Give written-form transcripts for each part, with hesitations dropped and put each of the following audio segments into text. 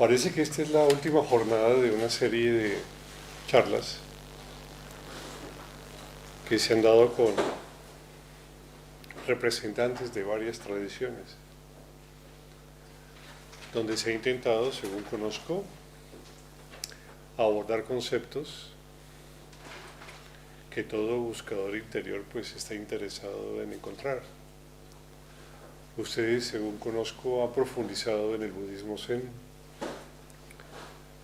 Parece que esta es la última jornada de una serie de charlas que se han dado con representantes de varias tradiciones, donde se ha intentado, según conozco, abordar conceptos que todo buscador interior pues está interesado en encontrar. Ustedes, según conozco, han profundizado en el budismo zen,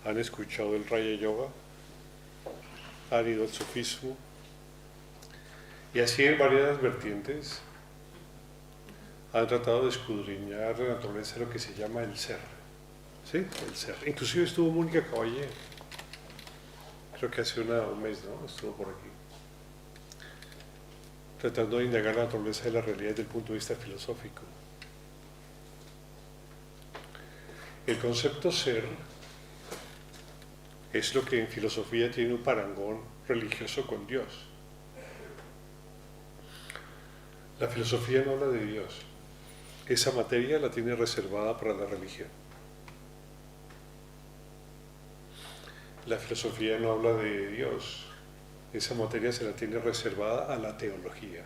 han escuchado el Raya Yoga, han ido al sufismo, y así en varias vertientes han tratado de escudriñar la naturaleza de lo que se llama el ser. ¿Sí? El ser. Inclusive estuvo Mónica Caballé, creo que hace un mes, ¿no? Estuvo por aquí, tratando de indagar la naturaleza de la realidad desde el punto de vista filosófico. El concepto ser es lo que en filosofía tiene un parangón religioso con Dios. La filosofía no habla de Dios. Esa materia la tiene reservada para la religión. La filosofía no habla de Dios. Esa materia se la tiene reservada a la teología.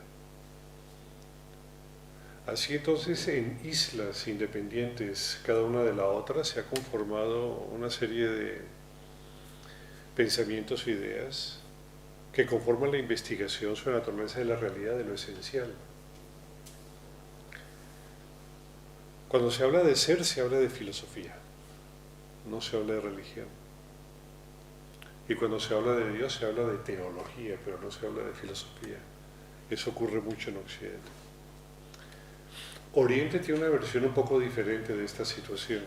Así entonces, en islas independientes, cada una de la otra, se ha conformado una serie de pensamientos e ideas que conforman la investigación sobre la naturaleza de la realidad, de lo esencial. Cuando se habla de ser, se habla de filosofía, no se habla de religión. Y cuando se habla de Dios, se habla de teología, pero no se habla de filosofía. Eso ocurre mucho en Occidente. Oriente tiene una versión un poco diferente de esta situación.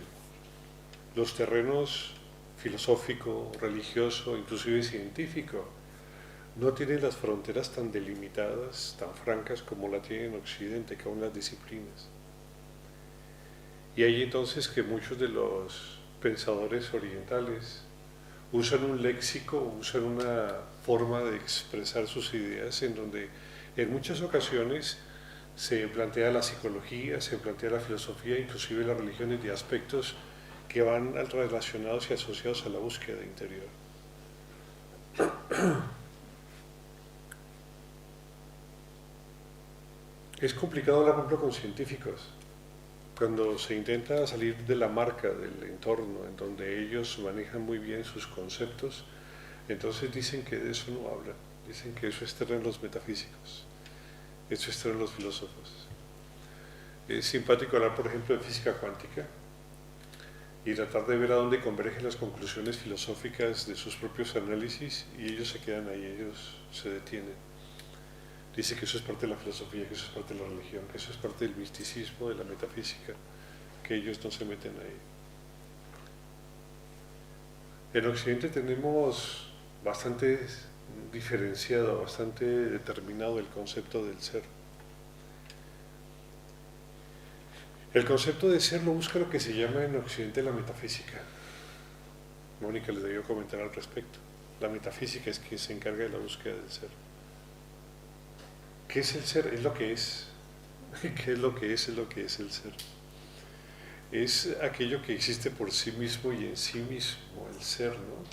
Los terrenos filosófico, religioso, inclusive científico, no tienen las fronteras tan delimitadas, tan francas como la tienen en Occidente, que aún las disciplinas. Y hay entonces que muchos de los pensadores orientales usan un léxico, usan una forma de expresar sus ideas en donde en muchas ocasiones se plantea la psicología, se plantea la filosofía, inclusive las religiones, de aspectos que van relacionados y asociados a la búsqueda interior. Es complicado hablar, por ejemplo, con científicos. Cuando se intenta salir de la marca del entorno en donde ellos manejan muy bien sus conceptos, entonces dicen que de eso no hablan, dicen que eso está en los metafísicos, eso está en los filósofos. Es simpático hablar, por ejemplo, de física cuántica y tratar de ver a dónde convergen las conclusiones filosóficas de sus propios análisis, y ellos se quedan ahí, ellos se detienen. Dice que eso es parte de la filosofía, que eso es parte de la religión, que eso es parte del misticismo, de la metafísica, que ellos no se meten ahí. En Occidente tenemos bastante diferenciado, bastante determinado el concepto del ser. El concepto de ser lo busca lo que se llama en Occidente la metafísica. Mónica les debió comentar al respecto. La metafísica es quien se encarga de la búsqueda del ser. ¿Qué es el ser? Es lo que es. ¿Qué es lo que es? Es lo que es el ser. Es aquello que existe por sí mismo y en sí mismo, el ser, ¿no?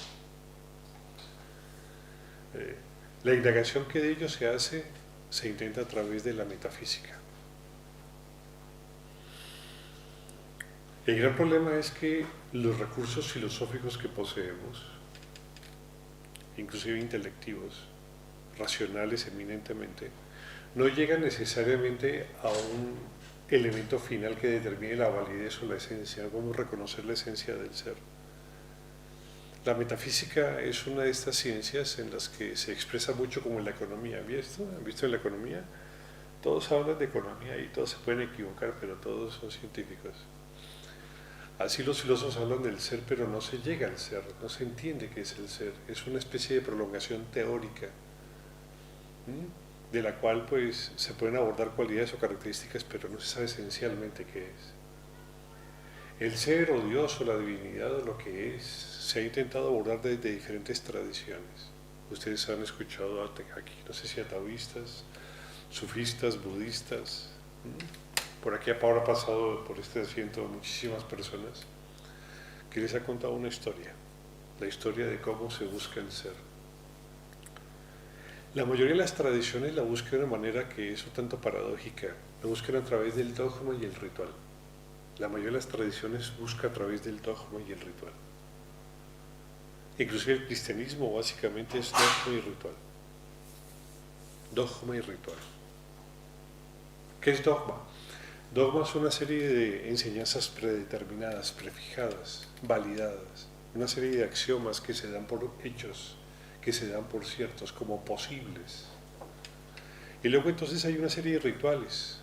La indagación que de ello se hace, se intenta a través de la metafísica. El gran problema es que los recursos filosóficos que poseemos, inclusive intelectivos, racionales eminentemente, no llegan necesariamente a un elemento final que determine la validez o la esencia, cómo reconocer la esencia del ser. La metafísica es una de estas ciencias en las que se expresa mucho como en la economía. ¿Han visto en la economía? Todos hablan de economía y todos se pueden equivocar, pero todos son científicos. Así los filósofos hablan del ser, pero no se llega al ser, no se entiende qué es el ser. Es una especie de prolongación teórica, de la cual pues se pueden abordar cualidades o características, pero no se sabe esencialmente qué es. El ser o Dios o la divinidad o lo que es, se ha intentado abordar desde diferentes tradiciones. Ustedes han escuchado aquí, no sé si a taoístas, sufistas, budistas. Por aquí ahora ha pasado por este asiento muchísimas personas que les ha contado una historia, la historia de cómo se busca el ser. La mayoría de las tradiciones la buscan de una manera que es un tanto paradójica, la buscan a través del dogma y el ritual. La mayoría de las tradiciones busca a través del dogma y el ritual. Inclusive el cristianismo básicamente es dogma y ritual. Dogma y ritual. ¿Qué es dogma? Dogma es una serie de enseñanzas predeterminadas, prefijadas, validadas, una serie de axiomas que se dan por hechos, que se dan por ciertos, como posibles. Y luego entonces hay una serie de rituales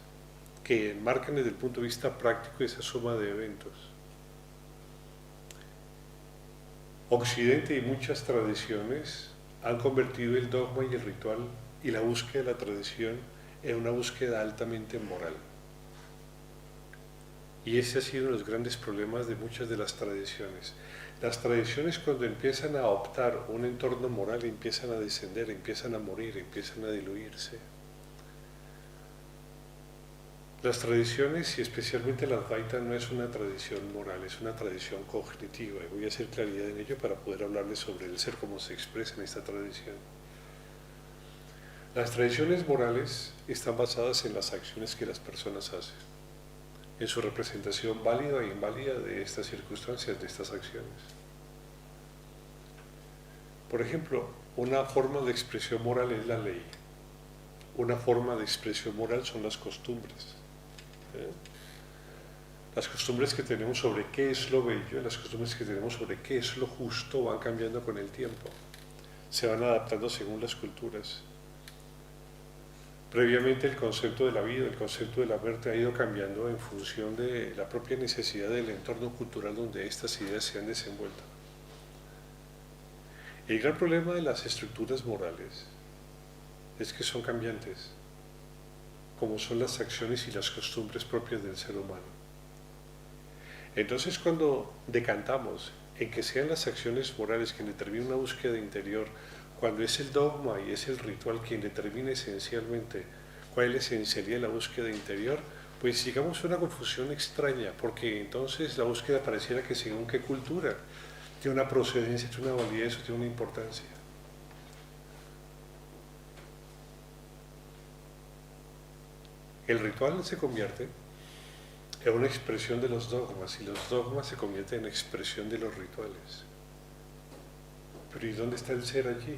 que enmarcan desde el punto de vista práctico esa suma de eventos. Occidente y muchas tradiciones han convertido el dogma y el ritual y la búsqueda de la tradición en una búsqueda altamente moral. Y ese ha sido uno de los grandes problemas de muchas de las tradiciones. Las tradiciones, cuando empiezan a adoptar un entorno moral, empiezan a descender, empiezan a morir, empiezan a diluirse. Las tradiciones, y especialmente la Advaita, no es una tradición moral, es una tradición cognitiva. Y voy a hacer claridad en ello para poder hablarles sobre el ser como se expresa en esta tradición. Las tradiciones morales están basadas en las acciones que las personas hacen, en su representación válida e inválida de estas circunstancias, de estas acciones. Por ejemplo, una forma de expresión moral es la ley. Una forma de expresión moral son las costumbres. Las costumbres que tenemos sobre qué es lo bello, las costumbres que tenemos sobre qué es lo justo van cambiando con el tiempo. Se van adaptando según las culturas. Previamente el concepto de la vida, el concepto de la muerte ha ido cambiando en función de la propia necesidad del entorno cultural donde estas ideas se han desenvuelto. El gran problema de las estructuras morales es que son cambiantes, como son las acciones y las costumbres propias del ser humano. Entonces, cuando decantamos en que sean las acciones morales quien determinan una búsqueda interior, cuando es el dogma y es el ritual quien determina esencialmente cuál es la esencialidad de la búsqueda interior, pues llegamos a una confusión extraña, porque entonces la búsqueda pareciera que según qué cultura tiene una procedencia, tiene una validez o tiene una importancia. El ritual se convierte en una expresión de los dogmas y los dogmas se convierten en expresión de los rituales. Pero ¿y dónde está el ser allí?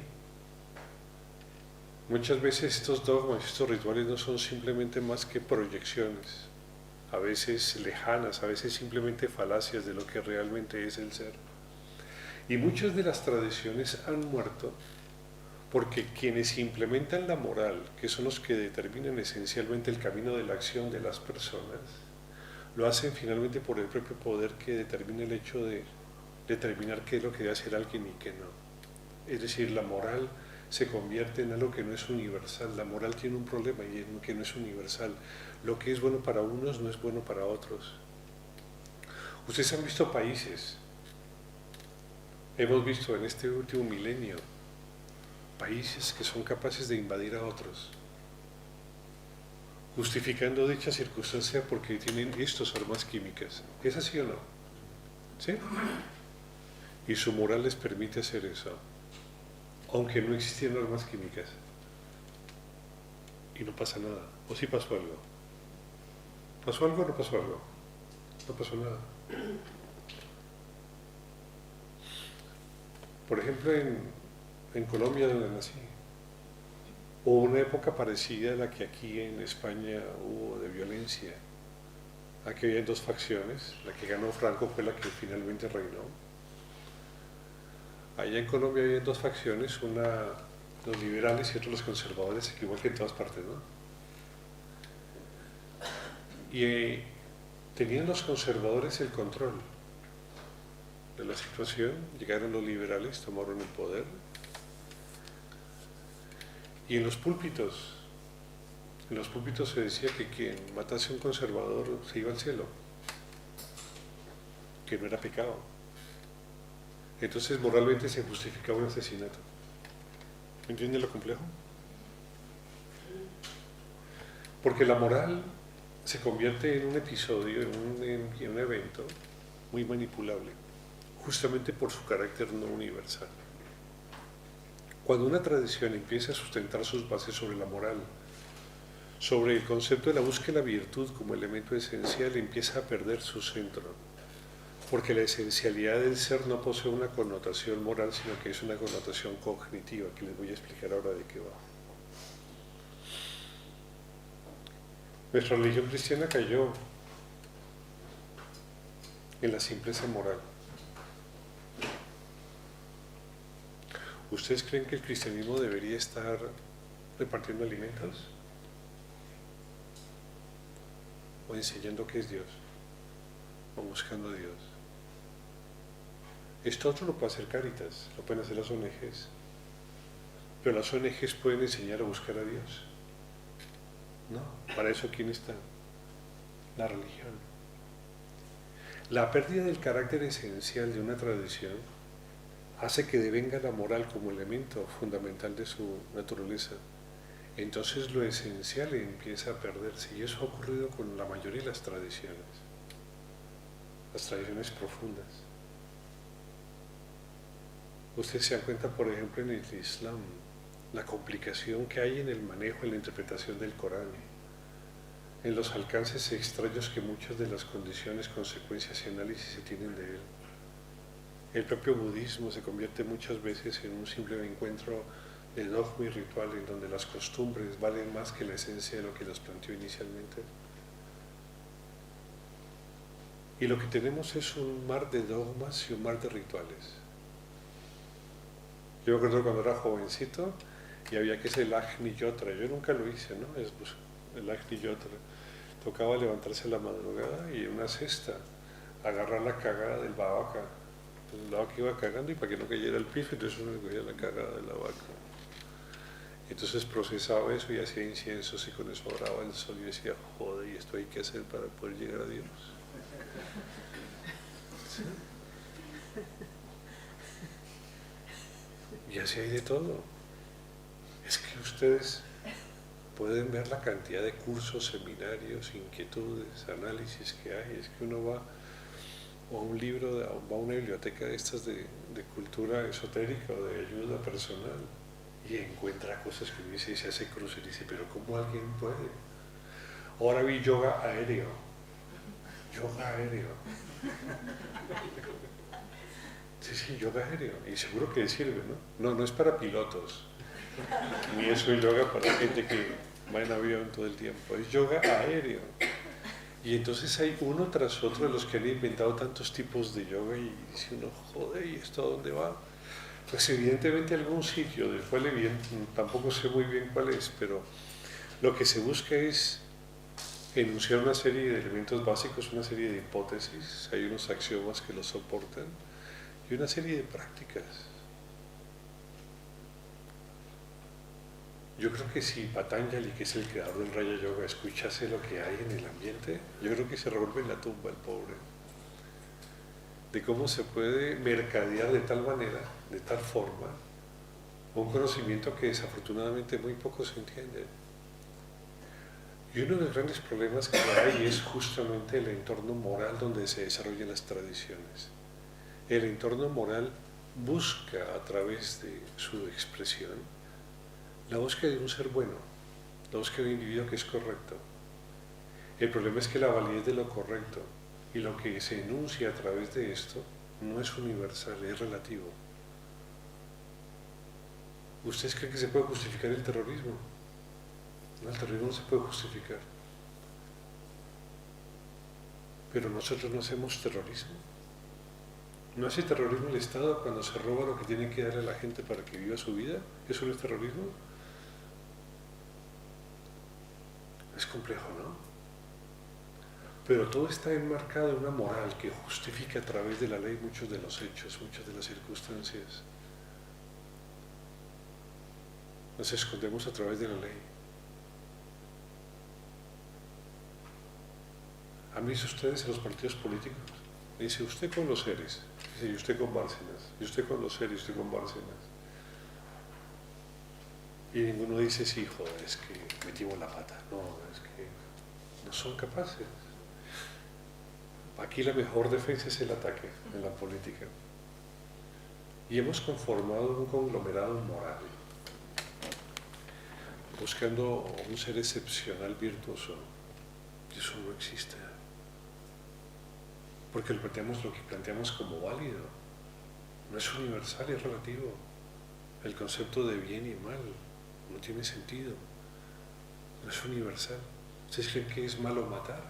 Muchas veces estos dogmas, estos rituales no son simplemente más que proyecciones, a veces lejanas, a veces simplemente falacias de lo que realmente es el ser. Y muchas de las tradiciones han muerto porque quienes implementan la moral, que son los que determinan esencialmente el camino de la acción de las personas, lo hacen finalmente por el propio poder que determina el hecho de determinar qué es lo que debe hacer alguien y qué no. Es decir, la moral se convierte en algo que no es universal. La moral tiene un problema y es que no es universal. Lo que es bueno para unos no es bueno para otros. Ustedes han visto países, hemos visto en este último milenio, países que son capaces de invadir a otros, justificando dicha circunstancia porque tienen estas armas químicas. ¿Es así o no? ¿Sí? Y su moral les permite hacer eso, aunque no existieran armas químicas. Y no pasa nada. ¿O sí pasó algo? ¿Pasó algo o no pasó algo? No pasó nada. Por ejemplo, en Colombia, donde nací, hubo una época parecida a la que aquí en España hubo de violencia. Aquí había dos facciones. La que ganó Franco fue la que finalmente reinó. Allá en Colombia había dos facciones, una los liberales y otros los conservadores, igual que en todas partes, ¿no? Y tenían los conservadores el control de la situación, llegaron los liberales, tomaron el poder, y en los púlpitos se decía que quien matase a un conservador se iba al cielo, que no era pecado. Entonces moralmente se justificaba un asesinato. ¿Entienden lo complejo? Porque la moral se convierte en un episodio, en un evento muy manipulable. justamente por su carácter no universal. Cuando una tradición empieza a sustentar sus bases sobre la moral, sobre el concepto de la búsqueda de la virtud como elemento esencial, empieza a perder su centro, porque la esencialidad del ser no posee una connotación moral, sino que es una connotación cognitiva, que les voy a explicar ahora de qué va. Nuestra religión cristiana cayó en la simpleza moral. ¿Ustedes creen que el cristianismo debería estar repartiendo alimentos? ¿O enseñando qué es Dios? ¿O buscando a Dios? Esto otro lo puede hacer Cáritas, lo pueden hacer las ONGs. Pero las ONGs pueden enseñar a buscar a Dios. No, para eso ¿quién está? La religión. La pérdida del carácter esencial de una tradición hace que devenga la moral como elemento fundamental de su naturaleza. Entonces lo esencial empieza a perderse, y eso ha ocurrido con la mayoría de las tradiciones profundas. Ustedes se dan cuenta, por ejemplo, en el Islam, la complicación que hay en el manejo y la interpretación del Corán, en los alcances extraños que muchas de las condiciones, consecuencias y análisis se tienen de él. El propio budismo se convierte muchas veces en un simple encuentro de dogma y ritual, en donde las costumbres valen más que la esencia de lo que las planteó inicialmente. Y lo que tenemos es un mar de dogmas y un mar de rituales. Yo me acuerdo cuando era jovencito y había que hacer el Agni Yotra. Yo nunca lo hice, ¿no? El Agni Yotra. Tocaba levantarse a la madrugada y en una cesta agarrar la cagada del vaca. El vaca iba cagando, y para que no cayera el piso, entonces uno cogía la cagada de la vaca. Entonces procesaba eso y hacía inciensos, y con eso oraba el sol y decía, joder, ¿y esto hay que hacer para poder llegar a Dios? ¿Sí? Y así hay de todo. Es que ustedes pueden ver la cantidad de cursos, seminarios, inquietudes, análisis que hay. Es que uno va a un libro, va a una biblioteca de estas de cultura esotérica o de ayuda personal, y encuentra cosas que uno dice, y se hace cruz y dice, pero ¿cómo alguien puede? Ahora vi yoga aéreo. Yoga aéreo. Sí, yoga aéreo. Y seguro que sirve, ¿no? No es para pilotos. Ni eso es yoga para gente que va en avión todo el tiempo. Es yoga aéreo. Y entonces hay uno tras otro de los que han inventado tantos tipos de yoga, y dice uno, joder, ¿y esto a dónde va? Pues evidentemente algún sitio, del cual tampoco sé muy bien cuál es, pero lo que se busca es enunciar una serie de elementos básicos, una serie de hipótesis, hay unos axiomas que los soportan, y una serie de prácticas. Yo creo que si Patanjali, que es el creador del Raya Yoga, escuchase lo que hay en el ambiente, yo creo que se revuelve en la tumba el pobre. De cómo se puede mercadear de tal manera, de tal forma, un conocimiento que desafortunadamente muy poco se entiende. Y uno de los grandes problemas que hay es justamente el entorno moral donde se desarrollan las tradiciones. El entorno moral busca, a través de su expresión, la búsqueda de un ser bueno, la búsqueda de un individuo que es correcto. El problema es que la validez de lo correcto y lo que se enuncia a través de esto no es universal, es relativo. ¿Ustedes creen que se puede justificar el terrorismo? No, el terrorismo no se puede justificar. Pero nosotros no hacemos terrorismo. ¿No hace terrorismo el Estado cuando se roba lo que tiene que darle a la gente para que viva su vida? ¿Eso no es terrorismo? Es complejo, ¿no? Pero todo está enmarcado en una moral que justifica a través de la ley muchos de los hechos, muchas de las circunstancias. Nos escondemos a través de la ley. ¿Han visto ustedes en los partidos políticos? Dice, usted con los seres. Dice, y usted con Bárcenas. Y usted con los seres, y usted con Bárcenas. Y ninguno dice, sí, joder, es que metimos la pata. No, es que no son capaces. Aquí la mejor defensa es el ataque en la política. Y hemos conformado un conglomerado moral, buscando un ser excepcional, virtuoso. Y eso no existe. Porque lo que planteamos como válido no es universal, es relativo. El concepto de bien y mal no tiene sentido, no es universal. ¿Ustedes creen que es malo matar?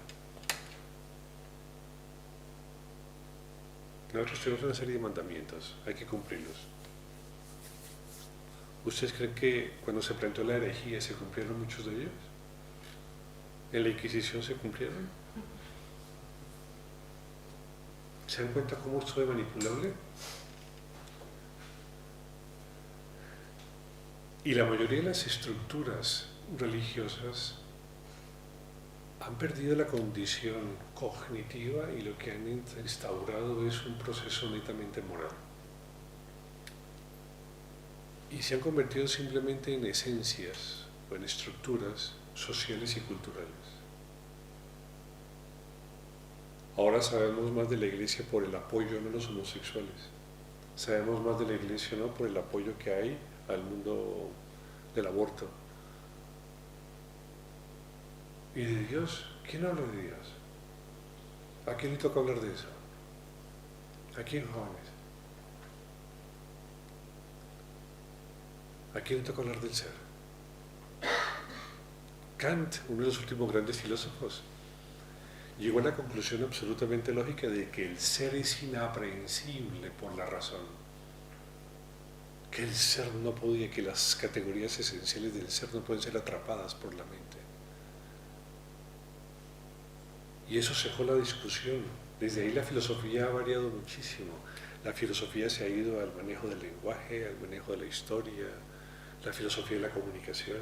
Nosotros tenemos una serie de mandamientos, hay que cumplirlos. ¿Ustedes creen que cuando se planteó la herejía se cumplieron muchos de ellos? ¿En la Inquisición se cumplieron? ¿Se dan cuenta cómo esto es manipulable? Y la mayoría de las estructuras religiosas han perdido la condición cognitiva y lo que han instaurado es un proceso netamente moral. Y se han convertido simplemente en esencias o en estructuras sociales y culturales. Ahora sabemos más de la Iglesia por el apoyo no a los homosexuales. Sabemos más de la Iglesia no por el apoyo que hay al mundo del aborto. ¿Y de Dios? ¿Quién habla de Dios? ¿A quién le toca hablar de eso? ¿A quién, jóvenes? ¿A quién le toca hablar del ser? Kant, uno de los últimos grandes filósofos, llegó a la conclusión absolutamente lógica de que el ser es inaprehensible por la razón, que el ser no podía, que las categorías esenciales del ser no pueden ser atrapadas por la mente. Y eso cejó la discusión. Desde ahí la filosofía ha variado muchísimo. La filosofía se ha ido al manejo del lenguaje, al manejo de la historia, la filosofía de la comunicación,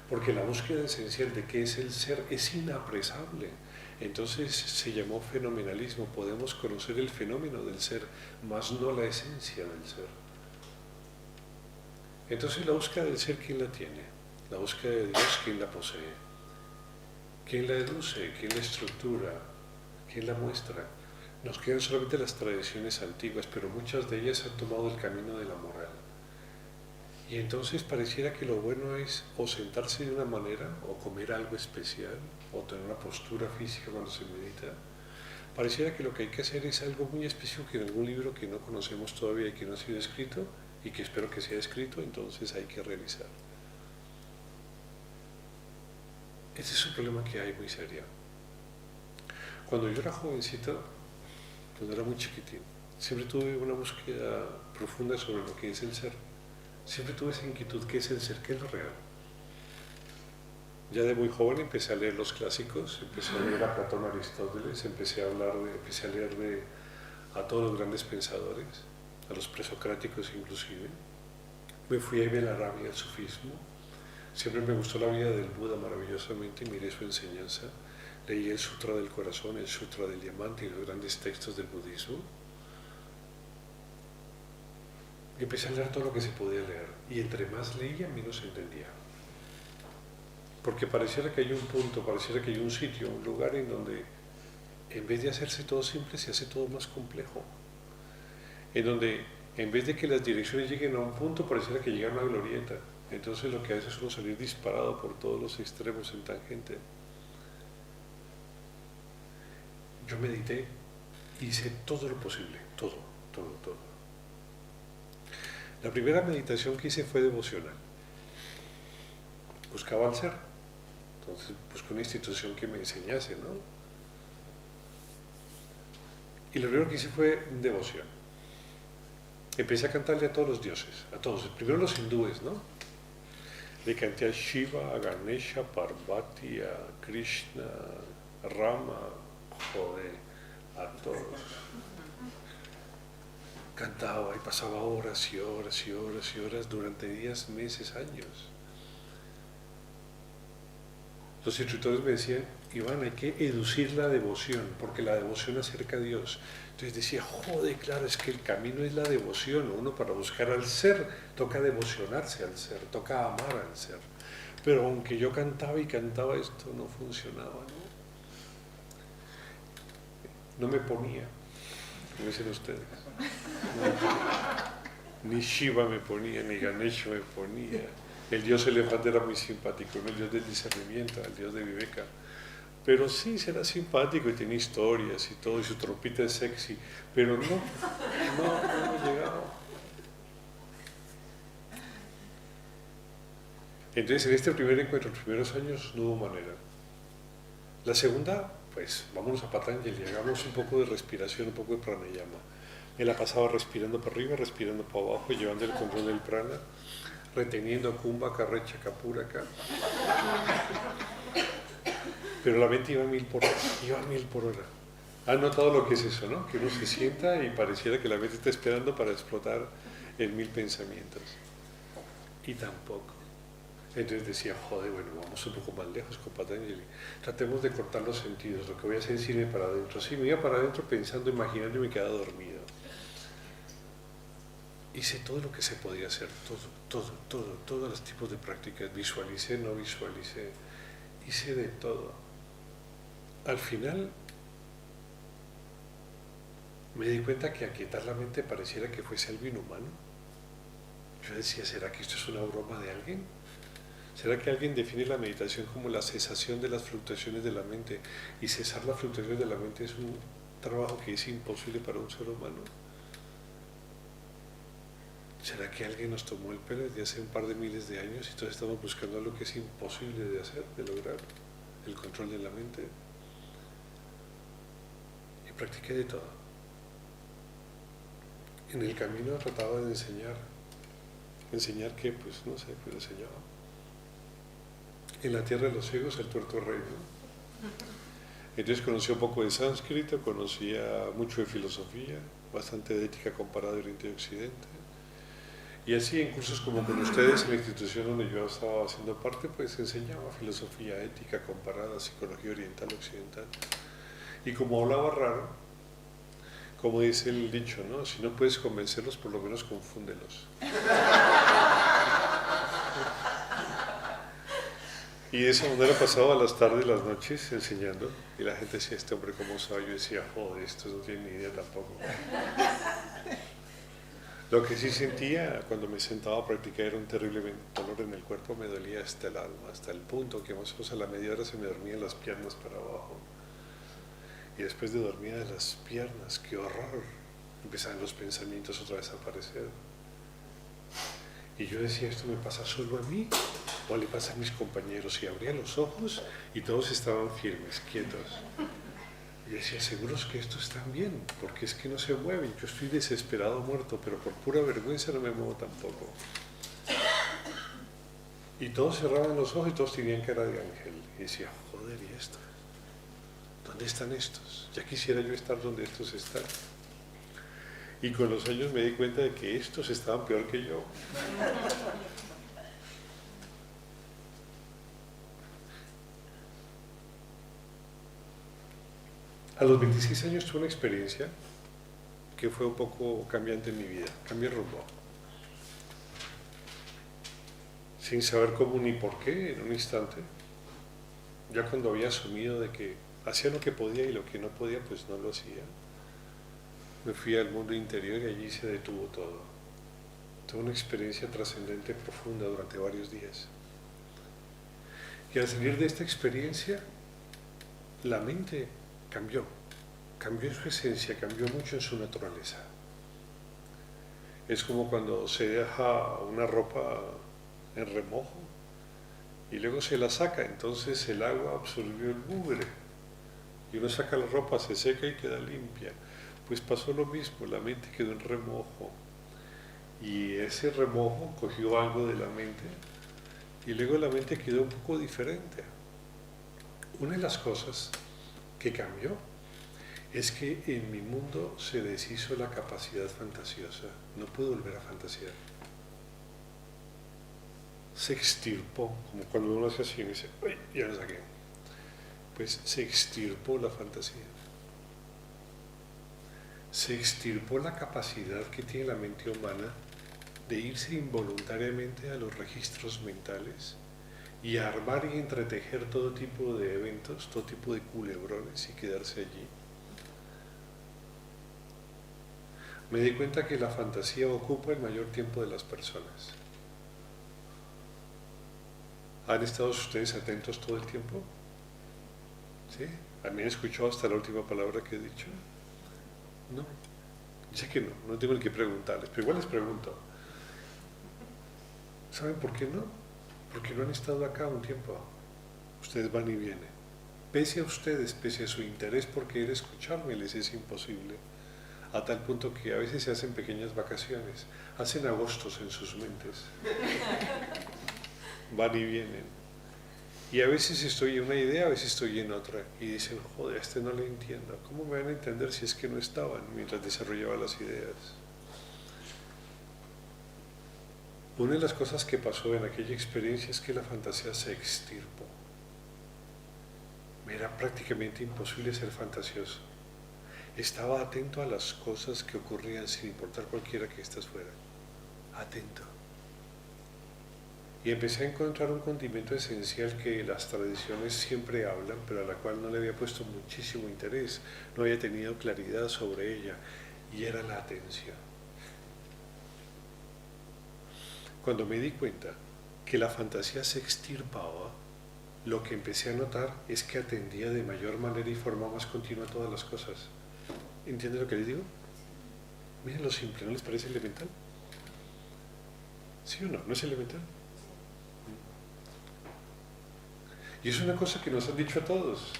porque la búsqueda esencial de qué es el ser es inapresable. Entonces se llamó fenomenalismo. Podemos conocer el fenómeno del ser, mas no la esencia del ser. Entonces la búsqueda del ser, ¿quién la tiene? La búsqueda de Dios, ¿quién la posee? ¿Quién la deduce? ¿Quién la estructura? ¿Quién la muestra? Nos quedan solamente las tradiciones antiguas, pero muchas de ellas han tomado el camino de la moral. Y entonces pareciera que lo bueno es o sentarse de una manera, o comer algo especial, o tener una postura física cuando se medita. Pareciera que lo que hay que hacer es algo muy específico en algún libro que no conocemos todavía y que no ha sido escrito, y que espero que sea escrito, entonces hay que realizar. Ese es un problema que hay muy serio. Cuando yo era jovencito, cuando era muy chiquitín, siempre tuve una búsqueda profunda sobre lo que es el ser. Siempre tuve esa inquietud, ¿qué es el ser? ¿Qué es lo real? Ya de muy joven empecé a leer los clásicos, empecé a leer a Platón, Aristóteles, empecé a leer a todos los grandes pensadores, a los presocráticos inclusive. Me fui a Ibn Arabi al sufismo. Siempre me gustó la vida del Buda maravillosamente, miré su enseñanza. Leí el Sutra del Corazón, el Sutra del Diamante y los grandes textos del budismo. Y empecé a leer todo lo que se podía leer. Y entre más leía, menos entendía. Porque pareciera que hay un punto, pareciera que hay un sitio, un lugar en donde en vez de hacerse todo simple, se hace todo más complejo. En donde en vez de que las direcciones lleguen a un punto, pareciera que llegan a una glorieta. Entonces lo que hace es uno salir disparado por todos los extremos en tangente. Yo medité, hice todo lo posible, todo. La primera meditación que hice fue devocional. Buscaba al ser. Entonces busqué una institución que me enseñase, ¿no? Y lo primero que hice fue devoción. Empecé a cantarle a todos los dioses, a todos. Primero los hindúes, ¿no? Le canté a Shiva, a Ganesha, Parvati, a Krishna, a Rama, joder, a todos. Cantaba y pasaba horas y horas y horas y horas durante días, meses, años. Los instructores me decían, Iván, hay que educir la devoción, porque la devoción acerca a Dios. Entonces decía, joder, claro, es que el camino es la devoción. Uno para buscar al ser, toca devocionarse al ser, toca amar al ser. Pero aunque yo cantaba y cantaba, esto no funcionaba, ¿no? No me ponía, como dicen ustedes. Ni Shiva me ponía, ni Ganesha me ponía. El dios elefante era muy simpático, ¿no? El dios del discernimiento, el dios de Viveka. Pero sí, será simpático y tiene historias y todo, y su trompita es sexy, pero no hemos llegado. Entonces, en este primer encuentro, los primeros años, no hubo manera. La segunda, pues, vámonos a Patanjali, hagamos un poco de respiración, un poco de pranayama. Me la pasaba respirando para arriba, respirando para abajo, llevando el control del prana, reteniendo Kumbhaka, Recha, Kapuraka. Pero la mente iba a 1000 por hora, iba a 1000 por hora. ¿Han notado lo que es eso, no? Que uno se sienta y pareciera que la mente está esperando para explotar en 1000 pensamientos. Y tampoco. Entonces decía, joder, bueno, vamos un poco más lejos con Patanjali. Tratemos de cortar los sentidos. Lo que voy a hacer es irme para adentro. Sí, me iba para adentro pensando, imaginando y me quedaba dormido. Hice todo lo que se podía hacer, todos los tipos de prácticas. Visualicé, no visualicé. Hice de todo. Al final me di cuenta que aquietar la mente pareciera que fuese algo inhumano. Yo decía, ¿será que esto es una broma de alguien? ¿Será que alguien define la meditación como la cesación de las fluctuaciones de la mente? Y cesar las fluctuaciones de la mente es un trabajo que es imposible para un ser humano. ¿Será que alguien nos tomó el pelo desde hace un par de miles de años y todos estamos buscando algo que es imposible de hacer, de lograr? El control de la mente. Y practiqué de todo. En el camino trataba de enseñar que, pues no sé, pues enseñaba. En la tierra de los ciegos, el tuerto rey, ¿no? Entonces conocí un poco de sánscrito, conocía mucho de filosofía, bastante de ética comparada de Oriente y Occidente. Y así en cursos como con ustedes, en la institución donde yo estaba haciendo parte, pues enseñaba filosofía, ética comparada, psicología oriental, occidental. Y como hablaba raro, como dice el dicho, ¿no? Si no puedes convencerlos, por lo menos confúndelos. Y de esa manera pasaba las tardes y las noches enseñando, y la gente decía, este hombre cómo sabe. Yo decía, joder, estos no tienen ni idea tampoco. Lo que sí sentía cuando me sentaba a practicar era un terrible dolor en el cuerpo, me dolía hasta el alma, hasta el punto que más o menos a la media hora se me dormían las piernas para abajo. Y después de dormir de las piernas, qué horror, empezaban los pensamientos otra vez a aparecer. Y yo decía, ¿esto me pasa solo a mí o le pasa a mis compañeros? Y abría los ojos y todos estaban firmes, quietos. Y decía, seguros que estos están bien, porque es que no se mueven. Yo estoy desesperado, muerto, pero por pura vergüenza no me muevo tampoco. Y todos cerraban los ojos y todos tenían cara de ángel. Y decía, joder, ¿y esto? ¿Dónde están estos? Ya quisiera yo estar donde estos están. Y con los años me di cuenta de que estos estaban peor que yo. A los 26 años tuve una experiencia que fue un poco cambiante en mi vida. Cambié rumbo. Sin saber cómo ni por qué, en un instante. Ya cuando había asumido de que hacía lo que podía y lo que no podía, pues no lo hacía. Me fui al mundo interior y allí se detuvo todo. Tuve una experiencia trascendente profunda durante varios días. Y al salir de esta experiencia, la mente cambió en su esencia, cambió mucho en su naturaleza. Es como cuando se deja una ropa en remojo y luego se la saca, entonces el agua absorbió el mugre y uno saca la ropa, se seca y queda limpia. Pues pasó lo mismo, la mente quedó en remojo y ese remojo cogió algo de la mente y luego la mente quedó un poco diferente. Una de las cosas que cambió es que en mi mundo se deshizo la capacidad fantasiosa, no puedo volver a fantasear. Se extirpó, como cuando uno hace así y dice, ¡ay, ya lo saqué! Pues se extirpó la fantasía. Se extirpó la capacidad que tiene la mente humana de irse involuntariamente a los registros mentales y a armar y entretejer todo tipo de eventos, todo tipo de culebrones y quedarse allí. me di cuenta que la fantasía ocupa el mayor tiempo de las personas. ¿Han estado ustedes atentos todo el tiempo? ¿Sí? ¿A mí escuchó hasta la última palabra que he dicho? No. Sé que no, no tengo el que preguntarles, pero igual les pregunto. ¿Saben por qué no? Porque no han estado acá un tiempo. Ustedes van y vienen. Pese a ustedes, pese a su interés por querer escucharme, les es imposible. A tal punto que a veces se hacen pequeñas vacaciones, hacen agostos en sus mentes. Van y vienen. Y a veces estoy en una idea, a veces estoy en otra. Y dicen, joder, a este no le entiendo. ¿Cómo me van a entender si es que no estaban mientras desarrollaba las ideas? Una de las cosas que pasó en aquella experiencia es que la fantasía se extirpó. Me era prácticamente imposible ser fantasioso. Estaba atento a las cosas que ocurrían sin importar cualquiera que éstas fueran. Atento. Y empecé a encontrar un condimento esencial que las tradiciones siempre hablan, pero a la cual no le había puesto muchísimo interés, no había tenido claridad sobre ella, y era la atención. Cuando me di cuenta que la fantasía se extirpaba, lo que empecé a notar es que atendía de mayor manera y forma más continua todas las cosas. ¿Entienden lo que les digo? Miren lo simple, ¿no les parece elemental? ¿Sí o no? ¿No es elemental? Y es una cosa que nos han dicho a todos,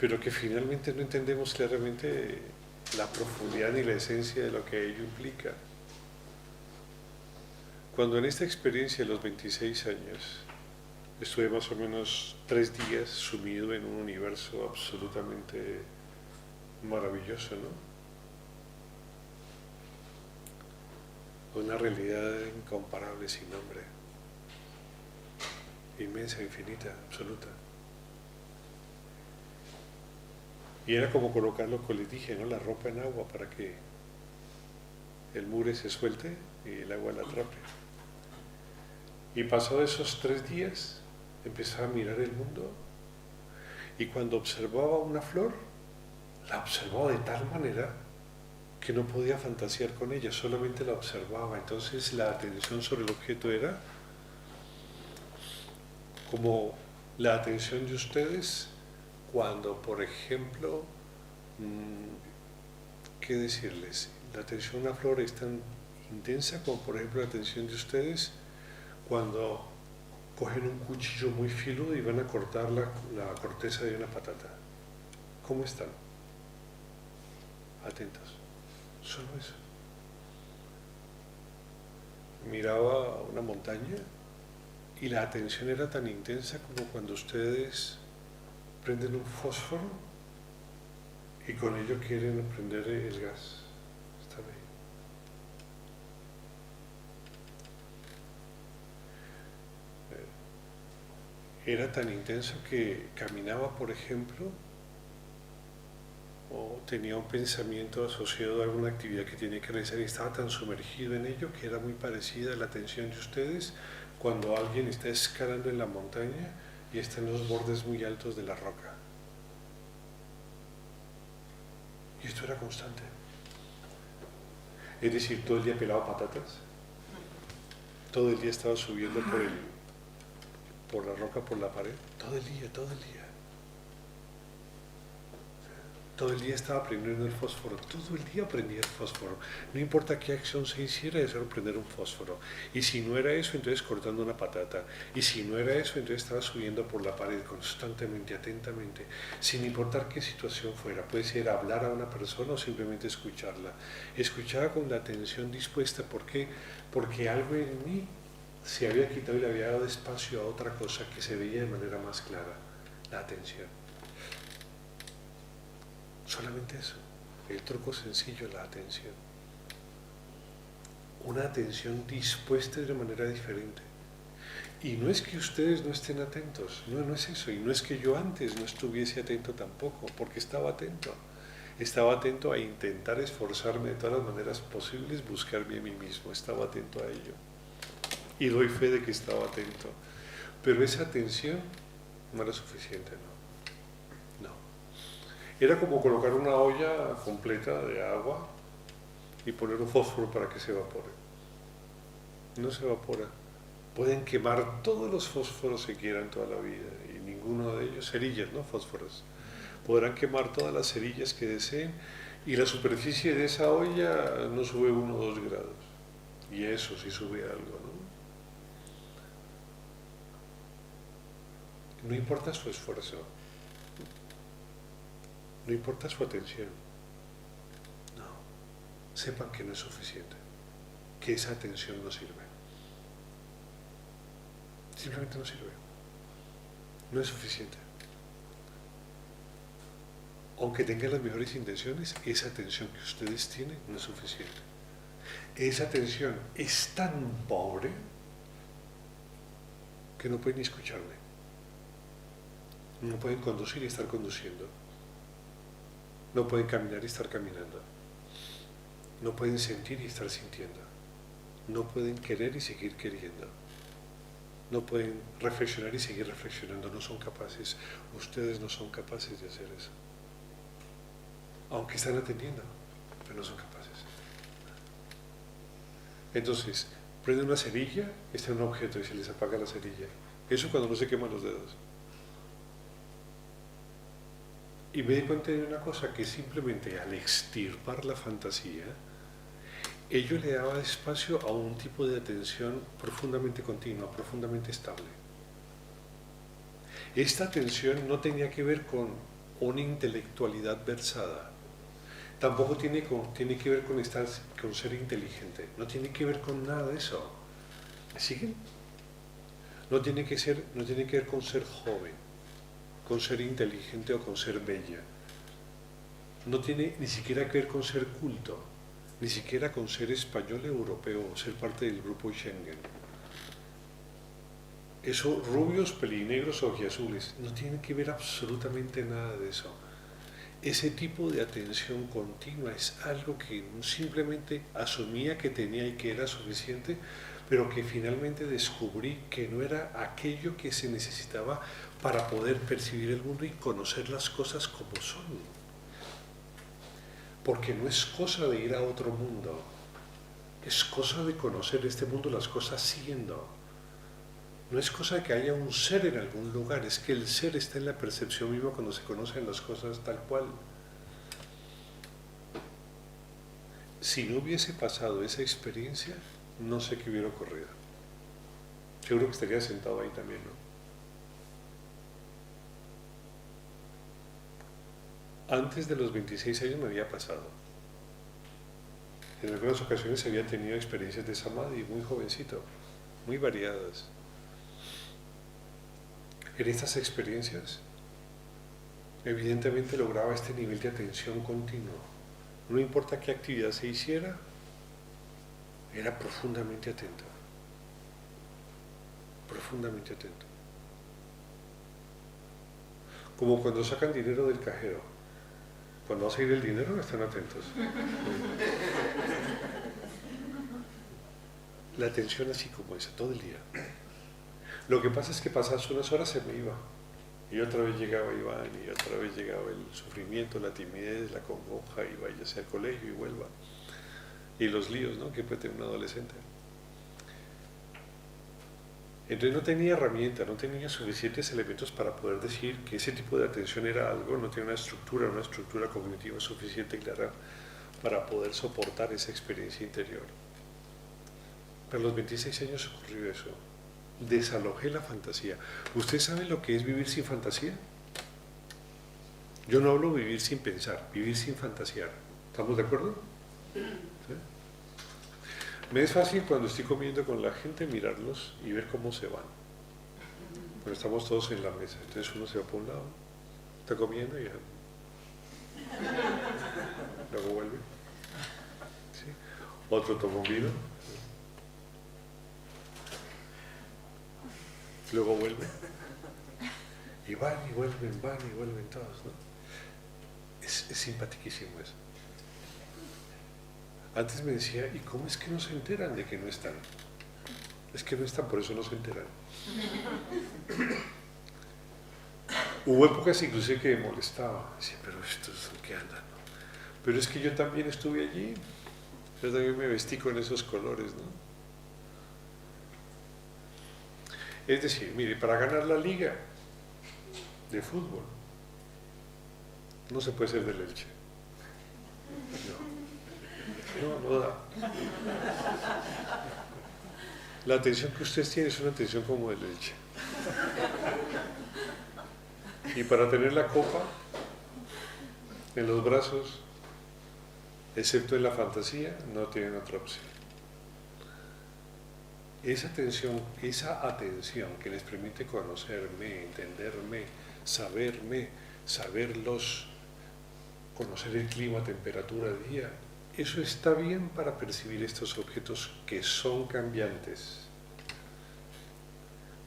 pero que finalmente no entendemos claramente la profundidad ni la esencia de lo que ello implica. Cuando en esta experiencia de los 26 años estuve más o menos 3 días sumido en un universo absolutamente maravilloso, ¿no? Una realidad incomparable, sin nombre, inmensa, infinita, absoluta. Y era como colocar lo que les dije, ¿no? La ropa en agua para que el mure se suelte y el agua la atrape. Y pasados esos 3 días, empezaba a mirar el mundo y cuando observaba una flor, la observaba de tal manera que no podía fantasear con ella, solamente la observaba. Entonces la atención sobre el objeto era como la atención de ustedes cuando, por ejemplo, ¿qué decirles? La atención a una flor es tan intensa como, por ejemplo, la atención de ustedes cuando cogen un cuchillo muy filudo y van a cortar la corteza de una patata. ¿Cómo están? Atentos. Solo eso. Miraba una montaña y la atención era tan intensa como cuando ustedes prenden un fósforo y con ello quieren prender el gas. Está bien. Era tan intenso que caminaba, por ejemplo, o tenía un pensamiento asociado a alguna actividad que tenía que realizar y estaba tan sumergido en ello que era muy parecida a la atención de ustedes cuando alguien está escalando en la montaña y está en los bordes muy altos de la roca. Y esto era constante. Es decir, todo el día pelaba patatas, todo el día estaba subiendo por la roca, por la pared, todo el día, todo el día. Todo el día estaba prendiendo el fósforo, todo el día prendía el fósforo. No importa qué acción se hiciera, eso era prender un fósforo. Y si no era eso, entonces cortando una patata. Y si no era eso, entonces estaba subiendo por la pared constantemente, atentamente, sin importar qué situación fuera. Puede ser hablar a una persona o simplemente escucharla. Escuchaba con la atención dispuesta. ¿Por qué? Porque algo en mí se había quitado y le había dado espacio a otra cosa que se veía de manera más clara, la atención. Solamente eso, el truco sencillo, la atención. Una atención dispuesta de una manera diferente. Y no es que ustedes no estén atentos, no es eso. Y no es que yo antes no estuviese atento tampoco, porque estaba atento. Estaba atento a intentar esforzarme de todas las maneras posibles, buscarme a mí mismo. Estaba atento a ello. Y doy fe de que estaba atento. Pero esa atención no era suficiente, ¿no? Era como colocar una olla completa de agua y poner un fósforo para que se evapore. No se evapora. Pueden quemar todos los fósforos que quieran toda la vida y ninguno de ellos, cerillas, no fósforos, podrán quemar todas las cerillas que deseen y la superficie de esa olla no sube 1 o 2 grados. Y eso sí sube algo, ¿no? No importa su esfuerzo, no importa su atención, no, sepan que no es suficiente, que esa atención no sirve. Simplemente no sirve, no es suficiente. Aunque tengan las mejores intenciones, esa atención que ustedes tienen no es suficiente. Esa atención es tan pobre que no pueden ni escucharme. No pueden conducir y estar conduciendo. No pueden caminar y estar caminando. No pueden sentir y estar sintiendo. No pueden querer y seguir queriendo. No pueden reflexionar y seguir reflexionando. No son capaces. Ustedes no son capaces de hacer eso. Aunque están atendiendo, pero no son capaces. Entonces, prende una cerilla, está en un objeto y se les apaga la cerilla. Eso cuando no se queman los dedos. Y me di cuenta de una cosa, que simplemente al extirpar la fantasía, ello le daba espacio a un tipo de atención profundamente continua, profundamente estable. Esta atención no tenía que ver con una intelectualidad versada, tampoco tiene que ver con ser inteligente, no tiene que ver con nada de eso. ¿Me siguen? No tiene que ver con ser joven, con ser inteligente o con ser bella. No tiene ni siquiera que ver con ser culto, ni siquiera con ser español, europeo o ser parte del grupo Schengen. Eso, rubios, pelinegros o ojiazules, no tiene que ver absolutamente nada de eso. Ese tipo de atención continua es algo que simplemente asumía que tenía y que era suficiente, pero que finalmente descubrí que no era aquello que se necesitaba para poder percibir el mundo y conocer las cosas como son. Porque no es cosa de ir a otro mundo, es cosa de conocer este mundo, las cosas siendo. No es cosa de que haya un ser en algún lugar, es que el ser está en la percepción misma cuando se conocen las cosas tal cual. Si no hubiese pasado esa experiencia, no sé qué hubiera ocurrido. Seguro que estaría sentado ahí también, ¿no? Antes de los 26 años me había pasado. En algunas ocasiones había tenido experiencias de samadhi muy jovencito, muy variadas. En estas experiencias, evidentemente lograba este nivel de atención continuo. No importa qué actividad se hiciera, era profundamente atento. Profundamente atento. Como cuando sacan dinero del cajero. Cuando va a salir el dinero, están atentos. La atención así como esa, todo el día. Lo que pasa es que pasadas unas horas se me iba. Y otra vez llegaba Iván, y otra vez llegaba el sufrimiento, la timidez, la congoja, y váyase al colegio y vuelva. Y los líos, ¿no?, que puede tener un adolescente. Entonces no tenía herramienta, no tenía suficientes elementos para poder decir que ese tipo de atención era algo, no tenía una estructura cognitiva suficiente y clara para poder soportar esa experiencia interior. Pero a los 26 años ocurrió eso. Desalojé la fantasía. ¿Ustedes saben lo que es vivir sin fantasía? Yo no hablo vivir sin pensar, vivir sin fantasear. ¿Estamos de acuerdo? ¿Sí? Me es fácil cuando estoy comiendo con la gente mirarlos y ver cómo se van. Pero estamos todos en la mesa, entonces uno se va por un lado, está comiendo y ya. Luego vuelve. ¿Sí? Otro toma un vino. Luego vuelve. Y van y vuelven todos, ¿no? Es simpaticísimo eso. Antes me decía, ¿y cómo es que no se enteran de que no están? Es que no están, por eso no se enteran. Hubo épocas inclusive que me molestaba, decía, pero esto es lo que anda, ¿no? Pero es que yo también estuve allí, yo también me vestí con esos colores, ¿no? Es decir, mire, para ganar la liga de fútbol no se puede ser del Elche. No da. La atención que ustedes tienen es una atención como del Elche. Y para tener la copa en los brazos, excepto en la fantasía, no tienen otra opción. Esa atención que les permite conocerme, entenderme, saberlos, conocer el clima, temperatura, día, eso está bien para percibir estos objetos que son cambiantes.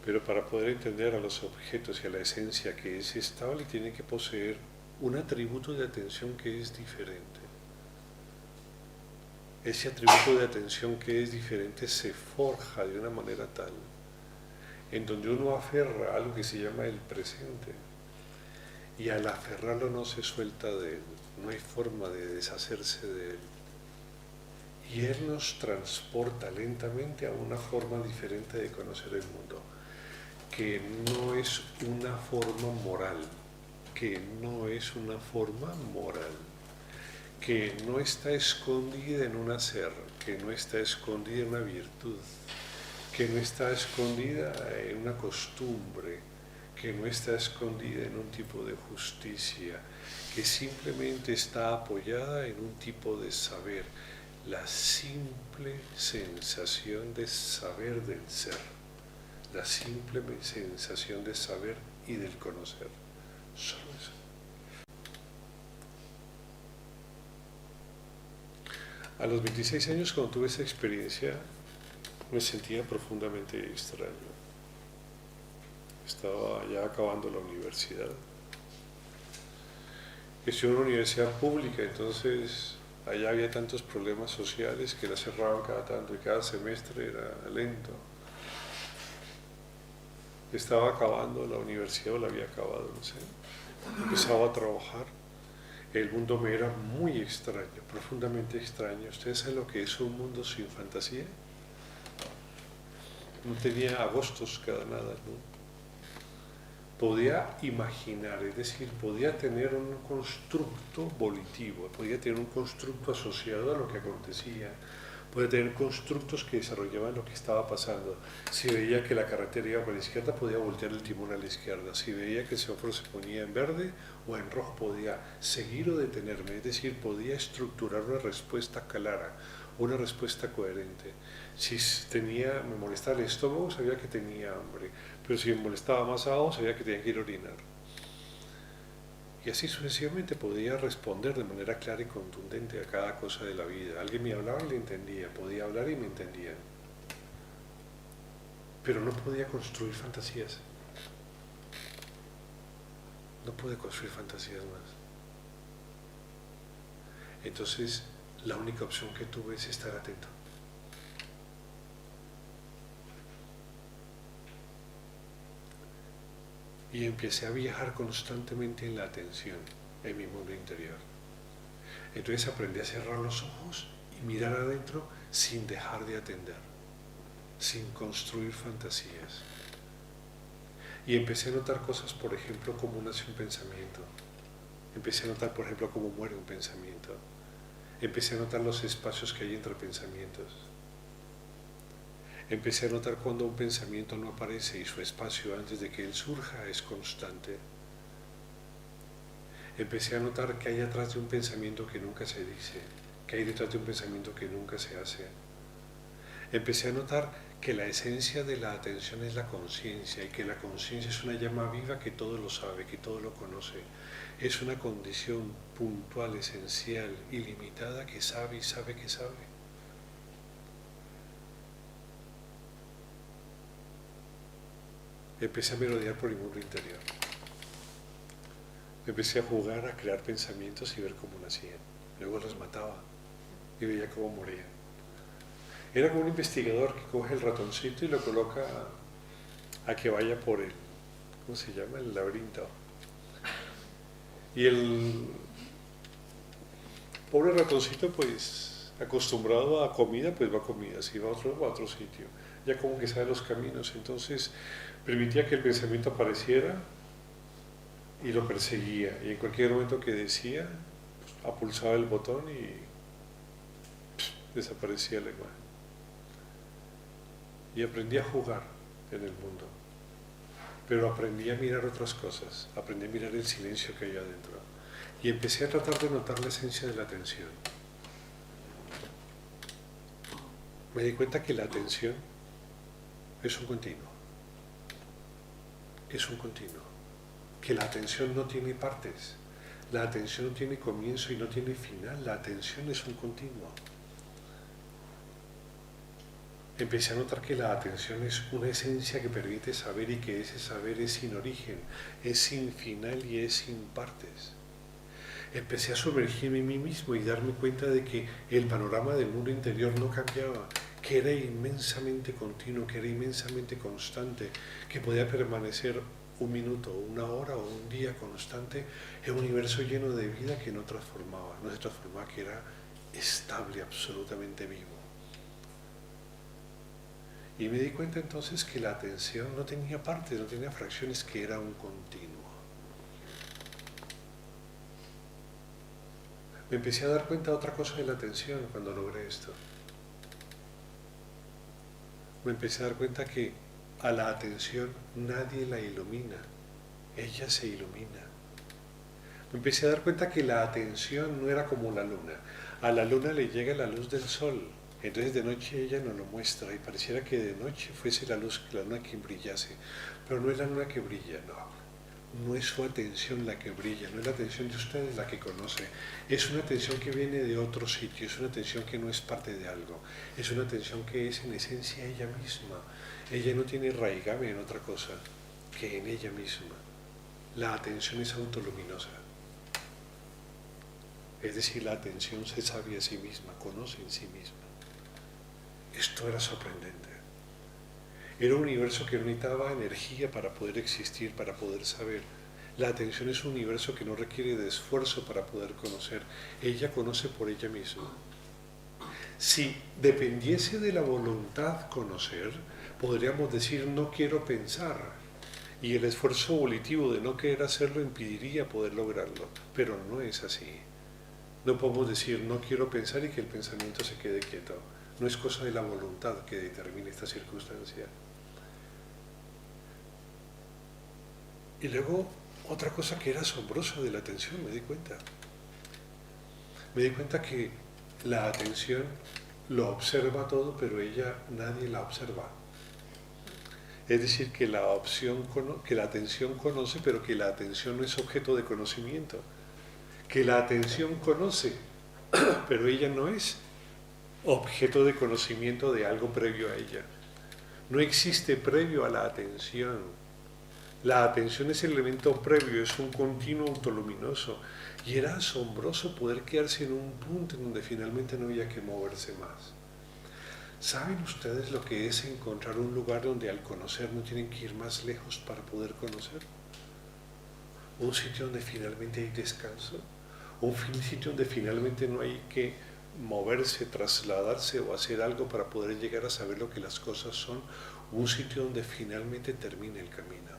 Pero para poder entender a los objetos y a la esencia que es estable, tiene que poseer un atributo de atención que es diferente. Ese atributo de atención que es diferente se forja de una manera tal en donde uno aferra algo que se llama el presente, y al aferrarlo no se suelta de él, no hay forma de deshacerse de él. Y él nos transporta lentamente a una forma diferente de conocer el mundo, que no es una forma moral, que no es una forma moral, que no está escondida en un hacer, que no está escondida en una virtud, que no está escondida en una costumbre, que no está escondida en un tipo de justicia, que simplemente está apoyada en un tipo de saber, la simple sensación de saber del ser, la simple sensación de saber y del conocer, solo eso. A los 26 años, cuando tuve esa experiencia, me sentía profundamente extraño. Estaba ya acabando la universidad. Estuve en una universidad pública, entonces allá había tantos problemas sociales que la cerraban cada tanto y cada semestre era lento. Estaba acabando la universidad o la había acabado, no sé. Empezaba a trabajar. El mundo me era muy extraño, profundamente extraño. ¿Ustedes saben lo que es un mundo sin fantasía? No tenía agostos cada nada, ¿no? Podía imaginar, es decir, podía tener un constructo volitivo, podía tener un constructo asociado a lo que acontecía, podía tener constructos que desarrollaban lo que estaba pasando. Si veía que la carretera iba para la izquierda, podía voltear el timón a la izquierda. Si veía que el semáforo se ponía en verde o en rojo, podía seguir o detenerme, es decir, podía estructurar una respuesta clara, una respuesta coherente. Si me molestaba el estómago, sabía que tenía hambre, pero si me molestaba más abajo, sabía que tenía que ir a orinar. Y así sucesivamente podía responder de manera clara y contundente a cada cosa de la vida. Alguien me hablaba y le entendía, podía hablar y me entendía. Pero no podía construir fantasías. No pude construir fantasías más. Entonces, la única opción que tuve es estar atento. Y empecé a viajar constantemente en la atención, en mi mundo interior. Entonces aprendí a cerrar los ojos y mirar adentro sin dejar de atender, sin construir fantasías. Y empecé a notar cosas, por ejemplo, cómo nace un pensamiento. Empecé a notar, por ejemplo, cómo muere un pensamiento. Empecé a notar los espacios que hay entre pensamientos. Empecé a notar cuando un pensamiento no aparece y su espacio antes de que él surja es constante. Empecé a notar que hay atrás de un pensamiento que nunca se dice, que hay detrás de un pensamiento que nunca se hace. Empecé a notar que la esencia de la atención es la conciencia y que la conciencia es una llama viva que todo lo sabe, que todo lo conoce. Es una condición puntual, esencial, ilimitada que sabe y sabe que sabe. Empecé a merodear por el mundo interior. Empecé a jugar, a crear pensamientos y ver cómo nacían. Luego los mataba y veía cómo morían. Era como un investigador que coge el ratoncito y lo coloca a que vaya por el, ¿cómo se llama? El laberinto. Y el pobre ratoncito, pues acostumbrado a comida, pues va a comida, si va a otro sitio, ya como que sabe los caminos, entonces permitía que el pensamiento apareciera y lo perseguía, y en cualquier momento que decía, pues, apulsaba el botón y desaparecía la imagen. Y aprendí a jugar en el mundo, pero aprendí a mirar otras cosas, aprendí a mirar el silencio que hay adentro, y empecé a tratar de notar la esencia de la atención. Me di cuenta que la atención es un continuo, que la atención no tiene partes, la atención no tiene comienzo y no tiene final, la atención es un continuo. Empecé a notar que la atención es una esencia que permite saber y que ese saber es sin origen, es sin final y es sin partes. Empecé a sumergirme en mí mismo y darme cuenta de que el panorama del mundo interior no cambiaba, que era inmensamente continuo, que era inmensamente constante, que podía permanecer un minuto, una hora o un día constante en un universo lleno de vida que no se transformaba, que era estable, absolutamente vivo. Y me di cuenta entonces que la atención no tenía partes, no tenía fracciones, que era un continuo. Me empecé a dar cuenta de otra cosa de la atención cuando logré esto. Me empecé a dar cuenta que a la atención nadie la ilumina, ella se ilumina. Me empecé a dar cuenta que la atención no era como la luna. A la luna le llega la luz del sol, entonces de noche ella nos lo muestra y pareciera que de noche fuese la luz, la luna quien brillase, pero no es la luna que brilla, no es su atención la que brilla, no es la atención de ustedes la que conoce, es una atención que viene de otro sitio, es una atención que no es parte de algo, es una atención que es en esencia ella misma. Ella no tiene raigame en otra cosa que en ella misma. La atención es autoluminosa, es decir, la atención se sabe a sí misma, conoce en sí misma. Esto era sorprendente. Era un universo que no necesitaba energía para poder existir, para poder saber. La atención es un universo que no requiere de esfuerzo para poder conocer. Ella conoce por ella misma. Si dependiese de la voluntad conocer, podríamos decir no quiero pensar. Y el esfuerzo volitivo de no querer hacerlo impediría poder lograrlo. Pero no es así. No podemos decir no quiero pensar y que el pensamiento se quede quieto. No es cosa de la voluntad que determine esta circunstancia. Y luego, otra cosa que era asombrosa de la atención, me di cuenta. Me di cuenta que la atención lo observa todo, pero nadie la observa. Es decir, que la atención conoce, pero que la atención no es objeto de conocimiento. Que la atención conoce, pero ella no es objeto de conocimiento de algo previo a ella. No existe previo a la atención. La atención es el elemento previo, es un continuo autoluminoso. Y era asombroso poder quedarse en un punto en donde finalmente no había que moverse más. ¿Saben ustedes lo que es encontrar un lugar donde al conocer no tienen que ir más lejos para poder conocer? Un sitio donde finalmente hay descanso. Un sitio donde finalmente no hay que moverse, trasladarse o hacer algo para poder llegar a saber lo que las cosas son. Un sitio donde finalmente termine el camino.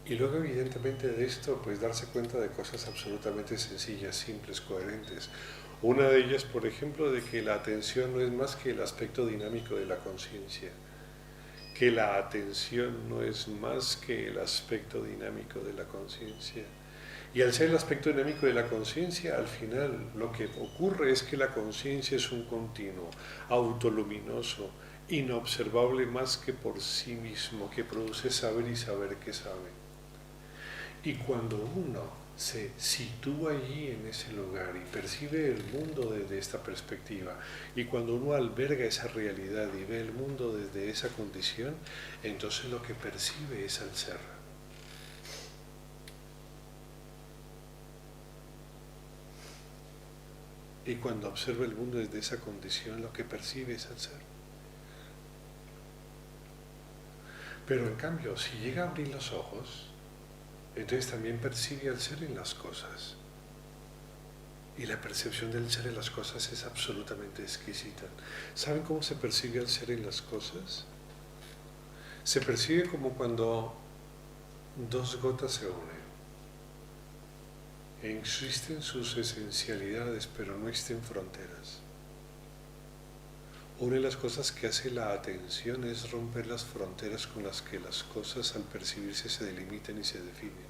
Y luego evidentemente de esto, pues darse cuenta de cosas absolutamente sencillas, simples, coherentes. Una de ellas, por ejemplo, de que la atención no es más que el aspecto dinámico de la conciencia. Que la atención no es más que el aspecto dinámico de la conciencia. Y al ser el aspecto dinámico de la conciencia, al final lo que ocurre es que la conciencia es un continuo, autoluminoso, inobservable más que por sí mismo, que produce saber y saber que sabe. Y cuando uno se sitúa allí en ese lugar y percibe el mundo desde esta perspectiva, y cuando uno alberga esa realidad y ve el mundo desde esa condición, entonces lo que percibe es al ser. Y cuando observa el mundo desde esa condición, lo que percibe es al ser. Pero en cambio, si llega a abrir los ojos, Entonces también percibe al ser en las cosas. Y la percepción del ser en las cosas es absolutamente exquisita. ¿Saben cómo se percibe al ser en las cosas? Se percibe como cuando dos gotas se unen. Existen sus esencialidades, pero no existen fronteras. Una de las cosas que hace la atención es romper las fronteras con las que las cosas al percibirse se delimitan y se definen.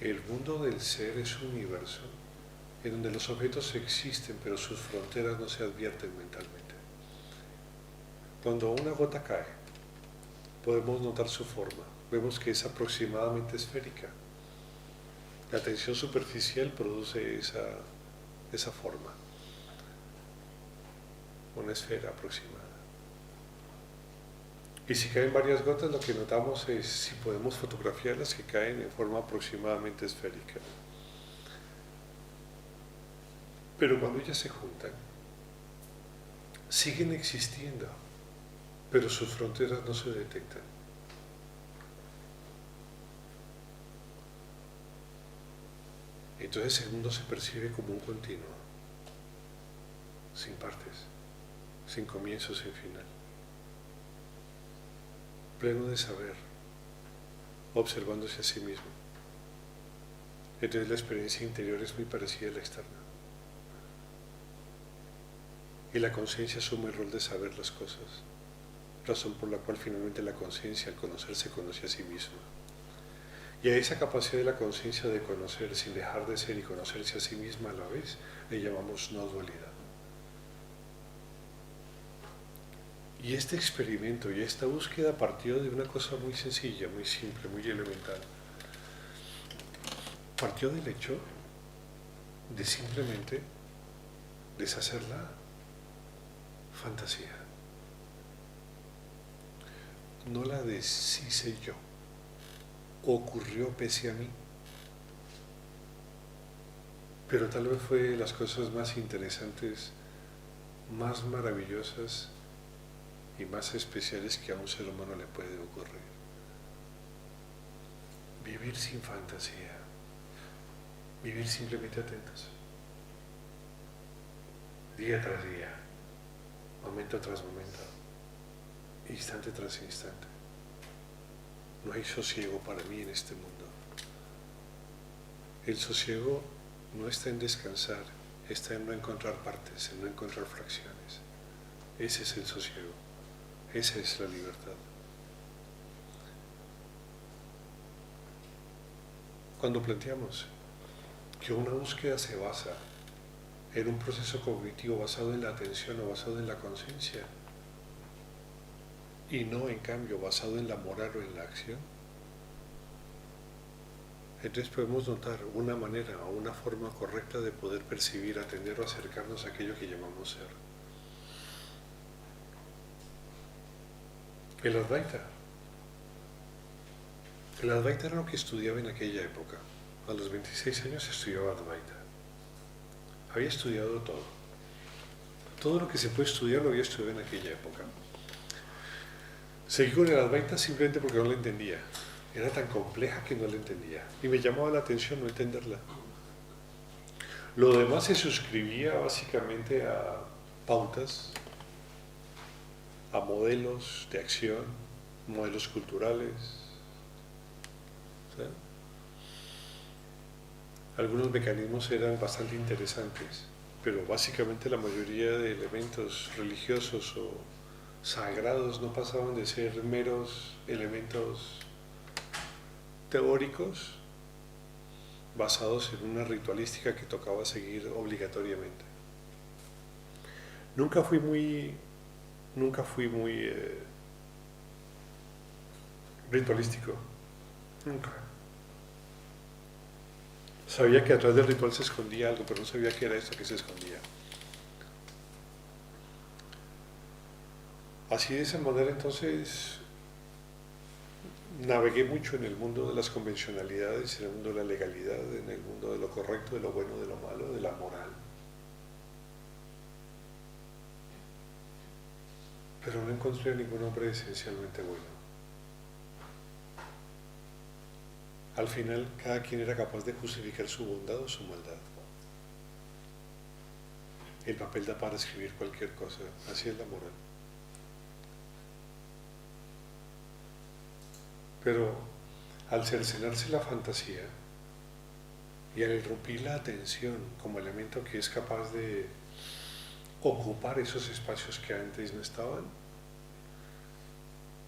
El mundo del ser es un universo en donde los objetos existen, pero sus fronteras no se advierten mentalmente. Cuando una gota cae, podemos notar su forma. Vemos que es aproximadamente esférica. La tensión superficial produce esa forma, una esfera aproximada. Y si caen varias gotas, lo que notamos es si podemos fotografiarlas que caen en forma aproximadamente esférica. Pero cuando ellas se juntan, siguen existiendo, pero sus fronteras no se detectan. Entonces el mundo se percibe como un continuo, sin partes, sin comienzo, sin final, pleno de saber, observándose a sí mismo. Entonces la experiencia interior es muy parecida a la externa. Y la conciencia asume el rol de saber las cosas, razón por la cual finalmente la conciencia al conocerse conoce a sí misma. Y a esa capacidad de la conciencia de conocer sin dejar de ser y conocerse a sí misma a la vez, le llamamos no dualidad. Y este experimento y esta búsqueda partió de una cosa muy sencilla, muy simple, muy elemental. Partió del hecho de simplemente deshacer la fantasía. No la deshice yo. Ocurrió pese a mí. Pero tal vez fue de las cosas más interesantes, más maravillosas y más especiales que a un ser humano le puede ocurrir. Vivir sin fantasía. Vivir simplemente atentos. Día tras día. Momento tras momento. Instante tras instante. No hay sosiego para mí en este mundo. El sosiego no está en descansar, está en no encontrar partes, en no encontrar fracciones. Ese es el sosiego, esa es la libertad. Cuando planteamos que una búsqueda se basa en un proceso cognitivo basado en la atención o basado en la conciencia, y no en cambio basado en la moral o en la acción, entonces podemos notar una manera o una forma correcta de poder percibir, atender o acercarnos a aquello que llamamos ser. El Advaita era lo que estudiaba en aquella época. A los 26 años estudiaba Advaita. Había estudiado todo. Todo lo que se puede estudiar lo había estudiado en aquella época. Seguí con el Advaita simplemente porque no lo entendía. Era tan compleja que no la entendía. Y me llamaba la atención no entenderla. Lo demás se suscribía básicamente a pautas, a modelos de acción, modelos culturales. ¿Sí? Algunos mecanismos eran bastante interesantes, pero básicamente la mayoría de elementos religiosos o sagrados no pasaban de ser meros elementos teóricos basados en una ritualística que tocaba seguir obligatoriamente. Nunca fui muy ritualístico, nunca. Sabía que atrás del ritual se escondía algo, pero no sabía qué era esto que se escondía. Así de esa manera entonces navegué mucho en el mundo de las convencionalidades, en el mundo de la legalidad, en el mundo de lo correcto, de lo bueno, de lo malo, de la moral. Pero no encontré a ningún hombre esencialmente bueno. al final cada quien era capaz de justificar su bondad o su maldad. El papel da para escribir cualquier cosa, así es la moral. Pero al cercenarse la fantasía y al irrumpir la atención como elemento que es capaz de ocupar esos espacios que antes no estaban,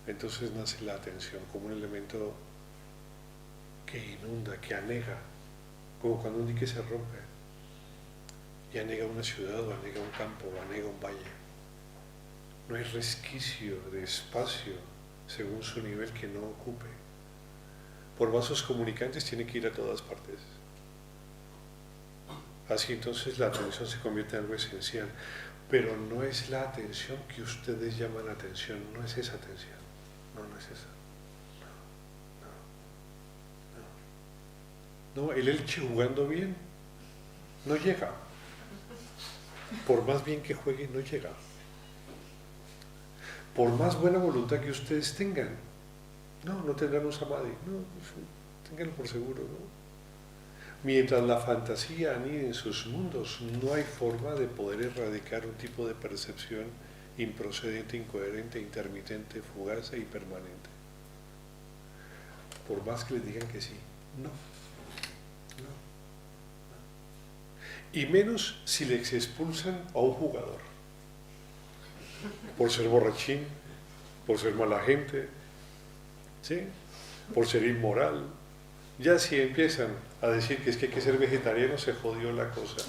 entonces nace la atención como un elemento que inunda, que anega, como cuando un dique se rompe y anega una ciudad o anega un campo o anega un valle. No hay resquicio de espacio según su nivel que no ocupe. Por vasos comunicantes tiene que ir a todas partes. Así entonces la atención se convierte en algo esencial, pero no es la atención que ustedes llaman atención, no es esa atención, no es esa. No, el Elche jugando bien no llega. Por más bien que juegue, no llega. Por más buena voluntad que ustedes tengan, no tendrán un samadhi, ténganlo por seguro, ¿no? Mientras la fantasía anida en sus mundos, no hay forma de poder erradicar un tipo de percepción improcedente, incoherente, intermitente, fugaz e impermanente. Por más que les digan que sí, no. Y menos si les expulsan a un jugador por ser borrachín, por ser mala gente, ¿sí? Por ser inmoral. Ya si empiezan a decir que es que hay que ser vegetariano, se jodió la cosa,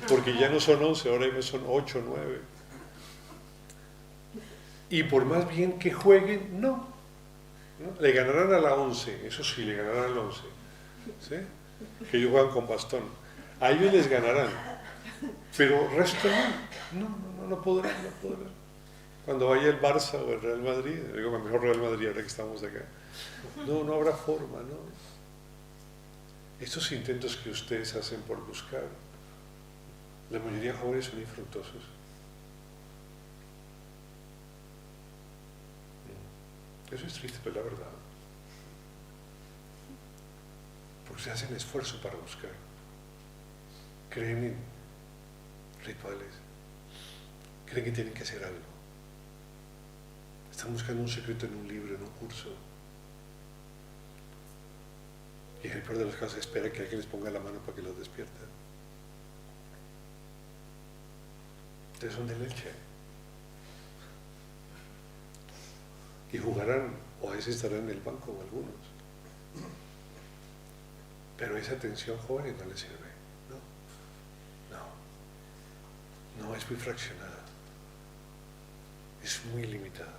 porque ya no son 11, ahora son 8, 9. Y por más bien que jueguen, no. Le ganarán a la 11, eso sí, le ganarán al 11, ¿sí? Que ellos juegan con bastón. A ellos les ganarán, pero el resto no podrán. Cuando vaya el Barça o el Real Madrid, digo mejor Real Madrid ahora que estamos acá, no habrá forma, ¿no? Estos intentos que ustedes hacen por buscar, la mayoría de jóvenes son infructuosos. Eso es triste, pero la verdad. Porque se hacen esfuerzo para buscar. Creen en rituales. Creen que tienen que hacer algo. Están buscando un secreto en un libro, en un curso. Y en el peor de los casos espera que alguien les ponga la mano para que los despierte. Ustedes son de leche. Y jugarán, o a veces estarán en el banco o algunos. Pero esa atención joven no les sirve. No, es muy fraccionada. Es muy limitada.